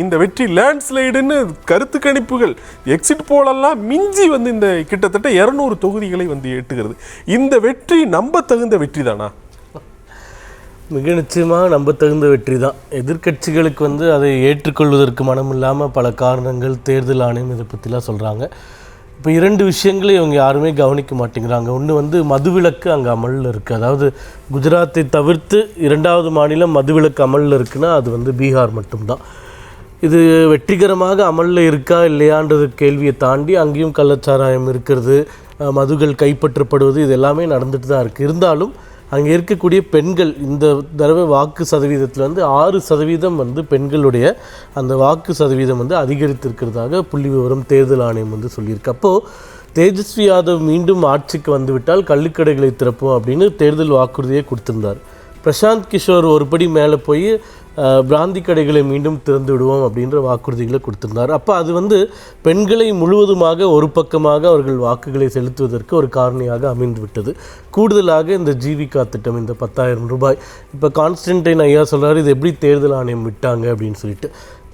இந்த வெற்றி லேண்ட்ஸ்லைடுன்னு கருத்து கணிப்புகள் எக்ஸிட் போலெல்லாம் மிஞ்சி இந்த கிட்டத்தட்ட 200 தொகுதிகளை எட்டுகிறது. இந்த வெற்றி நம்ப தகுந்த வெற்றி தானா? மிக நிச்சயமாக நம்ப தகுந்த வெற்றி தான். எதிர்கட்சிகளுக்கு அதை ஏற்றுக்கொள்வதற்கு மனம் இல்லாமல் பல காரணங்கள், தேர்தல் ஆணையம் இதை பற்றிலாம் சொல்கிறாங்க. இப்போ 2 விஷயங்களை இவங்க யாருமே கவனிக்க மாட்டேங்கிறாங்க. ஒன்று மதுவிலக்கு அங்கே அமலில் இருக்குது. அதாவது குஜராத்தை தவிர்த்து 2வது மாநிலம் மதுவிலக்கு அமலில் இருக்குன்னா அது பீகார் மட்டும்தான். இது வெற்றிகரமாக அமலில் இருக்கா இல்லையான்றது கேள்வியை தாண்டி அங்கேயும் கள்ளச்சாராயம் இருக்கிறது, மதுகள் கைப்பற்றப்படுவது, இது எல்லாமே நடந்துட்டு தான் இருக்குது. இருந்தாலும் அங்கே இருக்கக்கூடிய பெண்கள் இந்த தடவை வாக்கு சதவீதத்தில் 6% பெண்களுடைய அந்த வாக்கு சதவீதம் அதிகரித்திருக்கிறதாக புள்ளி விவரம் தேர்தல் ஆணையம் சொல்லியிருக்கு. அப்போது தேஜஸ்வி யாதவ் மீண்டும் ஆட்சிக்கு வந்துவிட்டால் கள்ளுக்கடைகளை திறப்போம் அப்படின்னு தேர்தல் வாக்குறுதியை கொடுத்திருந்தார். பிரசாந்த் கிஷோர் ஒருபடி மேலே போய் பிராந்தி கடைகளை மீண்டும் திறந்து விடுவோம் அப்படின்ற வாக்குறுதிகளை கொடுத்திருந்தார். அப்போ அது பெண்களை முழுவதுமாக ஒரு பக்கமாக அவர்கள் வாக்குகளை செலுத்துவதற்கு ஒரு காரணியாக அமைந்து விட்டது. கூடுதலாக இந்த ஜீவிகா திட்டம், இந்த 10,000 ரூபாய், இப்போ கான்ஸ்டன்டைன் ஐயா சொல்கிறார் இது எப்படி தேர்தல் ஆணையம் விட்டாங்க அப்படின்னு சொல்லிட்டு.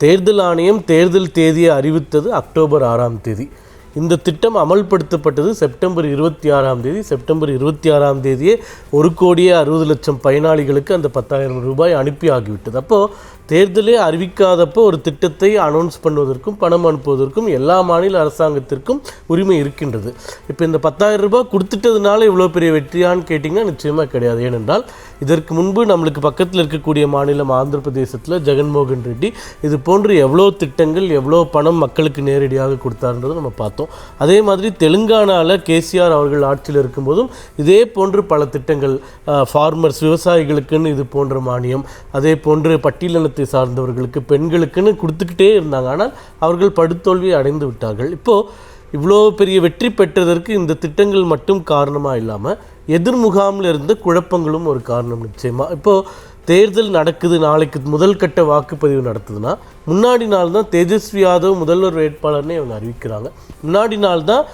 தேர்தல் ஆணையம் தேர்தல் தேதியை அறிவித்தது அக்டோபர் 6ஆம் தேதி. இந்த திட்டம் அமல்படுத்தப்பட்டது செப்டம்பர் 26ஆம் தேதி. செப்டம்பர் 26ஆம் தேதியே 1,60,00,000 பயனாளிகளுக்கு அந்த 10,000 ரூபாய் அனுப்பி ஆகிவிட்டது. அப்போது தேர்தலே அறிவிக்காதப்போ ஒரு திட்டத்தை அனௌன்ஸ் பண்ணுவதற்கும் பணம் அனுப்புவதற்கும் எல்லா மாநில அரசாங்கத்திற்கும் உரிமை இருக்கின்றது. இப்போ இந்த 10,000 ரூபாய் கொடுத்துட்டதுனால இவ்வளோ பெரிய வெற்றியான்னு கேட்டிங்கன்னா நிச்சயமாக கிடையாது. ஏனென்றால் இதற்கு முன்பு நம்மளுக்கு பக்கத்தில் இருக்கக்கூடிய மாநிலம் ஆந்திர பிரதேசத்தில் ஜெகன்மோகன் ரெட்டி இது போன்று எவ்வளோ திட்டங்கள், எவ்வளோ பணம் மக்களுக்கு நேரடியாக கொடுத்தாருன்றதை நம்ம பார்த்தோம். அதே மாதிரி தெலுங்கானாவில் கேசிஆர் அவர்கள் ஆட்சியில் இருக்கும்போதும் இதே போன்று பல திட்டங்கள், ஃபார்மர்ஸ் விவசாயிகளுக்குன்னு இது போன்ற மானியம், அதே போன்று பட்டியலினத்தை சார்ந்தவர்களுக்கு, பெண்களுக்குன்னு கொடுத்துக்கிட்டே இருந்தாங்க. ஆனால் அவர்கள் படுதோல்வியை அடைந்து விட்டார்கள். இப்போது இவ்வளோ பெரிய வெற்றி பெற்றதற்கு இந்த திட்டங்கள் மட்டும் காரணமாக இல்லாமல் எதிர்முகாமில் இருந்த குழப்பங்களும் ஒரு காரணம் நிச்சயமாக. இப்போது தேர்தல் நடக்குது, நாளைக்கு முதல் கட்ட வாக்குப்பதிவு நடத்துதுன்னா முன்னாடி நாள் தான் தேஜஸ்வி யாதவ் முதல்வர் வேட்பாளர்னே இவங்க அறிவிக்கிறாங்க. முன்னாடி நாள் தான்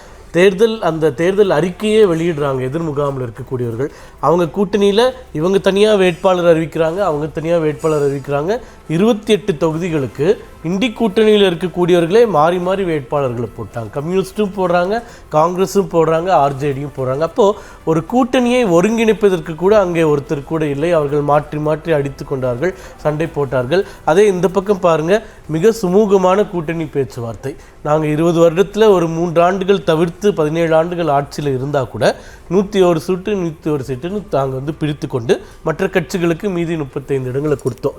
அந்த தேர்தல் அறிக்கையே வெளியிடுறாங்க. எதிர்முகாமில் இருக்கக்கூடியவர்கள் அவங்க கூட்டணியில் இவங்க தனியாக வேட்பாளர் அறிவிக்கிறாங்க, அவங்க தனியாக வேட்பாளர் அறிவிக்கிறாங்க. 28 தொகுதிகளுக்கு இண்டி கூட்டணியில் இருக்கக்கூடியவர்களே மாறி மாறி வேட்பாளர்களை போட்டாங்க. கம்யூனிஸ்ட்டும் போடுறாங்க, காங்கிரஸும் போடுறாங்க, ஆர்ஜேடியும் போடுறாங்க. அப்போது ஒரு கூட்டணியை ஒருங்கிணைப்பதற்கு கூட அங்கே ஒருத்தர் கூட இல்லை. அவர்கள் மாற்றி மாற்றி அடித்து கொண்டார்கள், சண்டை போட்டார்கள். அதே இந்த பக்கம் பாருங்கள், மிக சுமூகமான கூட்டணி பேச்சுவார்த்தை. நாங்கள் 20 வருடத்தில் ஒரு 3 ஆண்டுகள் தவிர்த்து 17 ஆண்டுகள் ஆட்சியில் இருந்தால் கூட 101 சீட்டு 101 சீட்டுன்னு நாங்கள் பிரித்து கொண்டு மற்ற கட்சிகளுக்கு மீதி 35 இடங்களை கொடுத்தோம்.